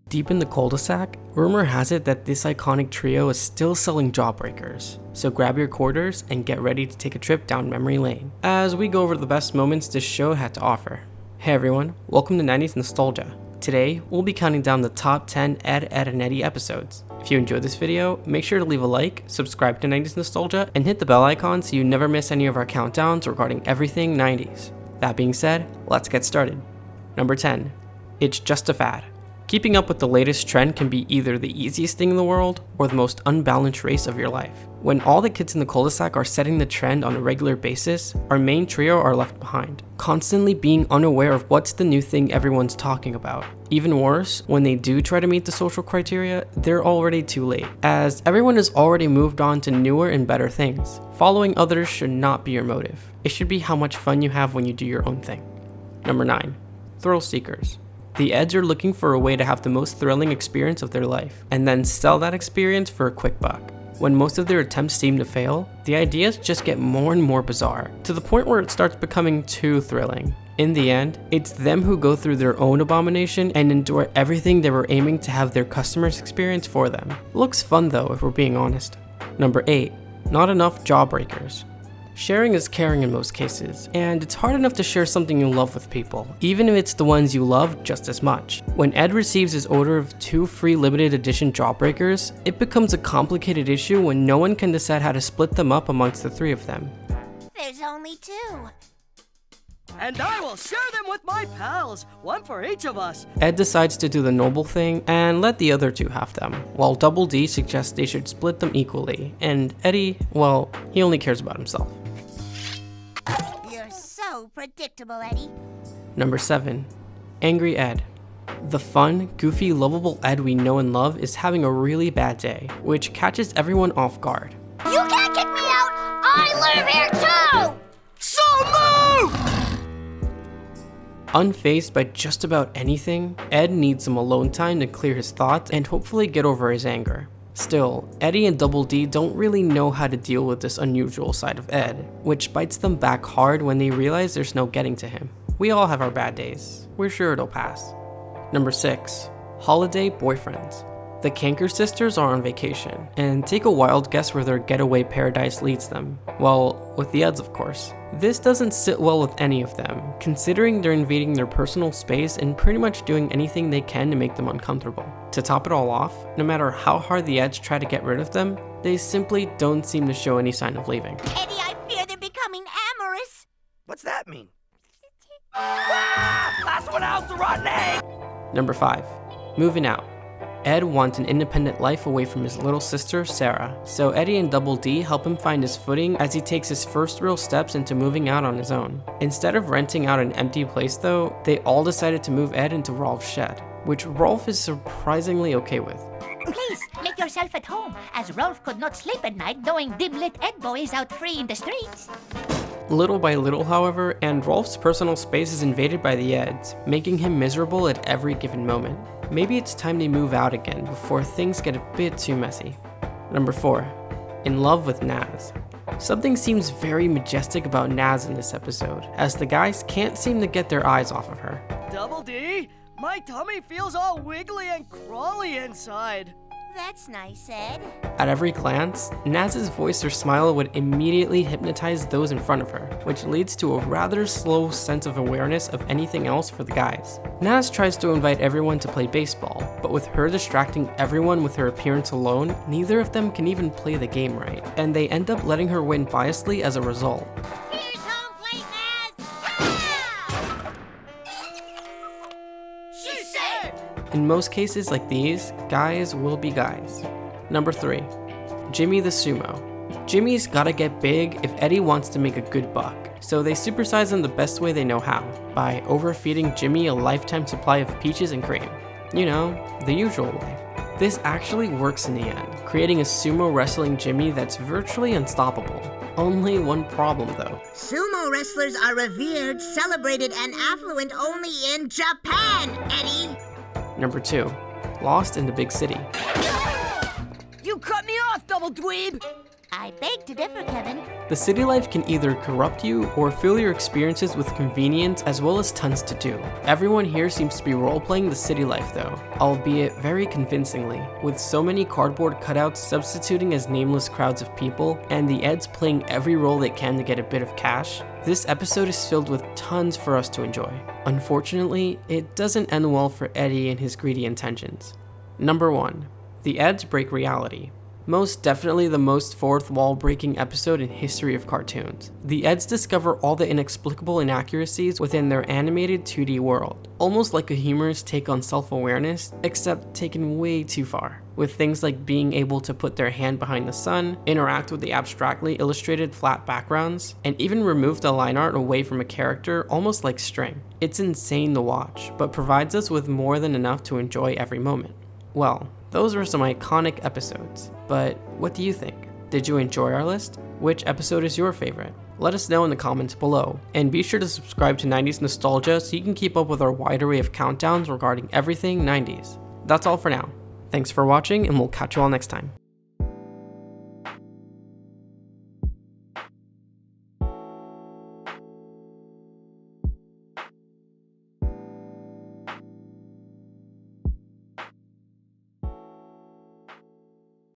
Deep in the cul-de-sac, rumor has it that this iconic trio is still selling Jawbreakers, so grab your quarters and get ready to take a trip down memory lane, as we go over the best moments this show had to offer. Hey everyone, welcome to 90s Nostalgia. Today, we'll be counting down the top 10 Ed, and Eddy episodes. If you enjoyed this video, make sure to leave a like, subscribe to 90s Nostalgia, and hit the bell icon so you never miss any of our countdowns regarding everything 90s. That being said, let's get started. Number 10. It's just a fad. Keeping up with the latest trend can be either the easiest thing in the world or the most unbalanced race of your life. When all the kids in the cul-de-sac are setting the trend on a regular basis, our main trio are left behind, constantly being unaware of what's the new thing everyone's talking about. Even worse, when they do try to meet the social criteria, they're already too late, as everyone has already moved on to newer and better things. Following others should not be your motive. It should be how much fun you have when you do your own thing. Number 9. Thrill seekers. The Eds are looking for a way to have the most thrilling experience of their life, and then sell that experience for a quick buck. When most of their attempts seem to fail, the ideas just get more and more bizarre, to the point where it starts becoming too thrilling. In the end, it's them who go through their own abomination and endure everything they were aiming to have their customers experience for them. Looks fun though, if we're being honest. Number 8. Not enough Jawbreakers. Sharing is caring in most cases, and it's hard enough to share something you love with people, even if it's the ones you love just as much. When Ed receives his order of 2 free limited edition Jawbreakers, it becomes a complicated issue when no one can decide how to split them up amongst the 3 of them. There's only 2. And I will share them with my pals, one for each of us. Ed decides to do the noble thing and let the other 2 have them, while Double D suggests they should split them equally, and Eddy, well, he only cares about himself. You're so predictable, Eddy. Number 7. Angry Ed. The fun, goofy, lovable Ed we know and love is having a really bad day, which catches everyone off guard. You can't kick me out! I live here too! SUMO! Unfazed by just about anything, Ed needs some alone time to clear his thoughts and hopefully get over his anger. Still, Eddy and Double D don't really know how to deal with this unusual side of Ed, which bites them back hard when they realize there's no getting to him. We all have our bad days. We're sure it'll pass. Number 6. Holiday boyfriends. The Canker sisters are on vacation, and take a wild guess where their getaway paradise leads them. Well, with the Eds of course. This doesn't sit well with any of them, considering they're invading their personal space and pretty much doing anything they can to make them uncomfortable. To top it all off, no matter how hard the Eds try to get rid of them, they simply don't seem to show any sign of leaving. Eddy, I fear they're becoming amorous. What's that mean? Last one out's a rotten egg! Number 5. Moving out. Ed wants an independent life away from his little sister, Sarah, so Eddy and Double D help him find his footing as he takes his first real steps into moving out on his own. Instead of renting out an empty place though, they all decided to move Ed into Rolf's shed, which Rolf is surprisingly okay with. Please, make yourself at home, as Rolf could not sleep at night knowing dim-lit Ed boy is out free in the streets. Little by little, however, and Rolf's personal space is invaded by the Eds, making him miserable at every given moment. Maybe it's time they move out again before things get a bit too messy. Number 4. In love with NAZZ. Something seems very majestic about NAZZ in this episode, as the guys can't seem to get their eyes off of her. Double D, my tummy feels all wiggly and crawly inside. That's nice, Ed. At every glance, NAZZ's voice or smile would immediately hypnotize those in front of her, which leads to a rather slow sense of awareness of anything else for the guys. NAZZ tries to invite everyone to play baseball, but with her distracting everyone with her appearance alone, neither of them can even play the game right, and they end up letting her win biasly as a result. Here's home plate, NAZZ! She's safe! In most cases like these, guys will be guys. Number 3. Jimmy the Sumo. Jimmy's gotta get big if Eddy wants to make a good buck, so they supersize him the best way they know how, by overfeeding Jimmy a lifetime supply of peaches and cream. You know, the usual way. This actually works in the end, creating a sumo wrestling Jimmy that's virtually unstoppable. Only one problem though. Sumo wrestlers are revered, celebrated, and affluent only in Japan, Eddy! Number 2. Lost in the Big City. You cut me off, double dweeb! I beg to differ, Kevin. The city life can either corrupt you or fill your experiences with convenience as well as tons to do. Everyone here seems to be role-playing the city life though, albeit very convincingly, with so many cardboard cutouts substituting as nameless crowds of people, and the Eds playing every role they can to get a bit of cash. This episode is filled with tons for us to enjoy. Unfortunately, it doesn't end well for Eddy and his greedy intentions. Number 1. The Eds break reality. Most definitely the most fourth wall breaking episode in history of cartoons. The Eds discover all the inexplicable inaccuracies within their animated 2D world, almost like a humorous take on self-awareness, except taken way too far, with things like being able to put their hand behind the sun, interact with the abstractly illustrated flat backgrounds, and even remove the line art away from a character almost like string. It's insane to watch, but provides us with more than enough to enjoy every moment. Well, those were some iconic episodes, but what do you think? Did you enjoy our list? Which episode is your favorite? Let us know in the comments below, and be sure to subscribe to 90s Nostalgia so you can keep up with our wide array of countdowns regarding everything 90s. That's all for now. Thanks for watching, and we'll catch you all next time.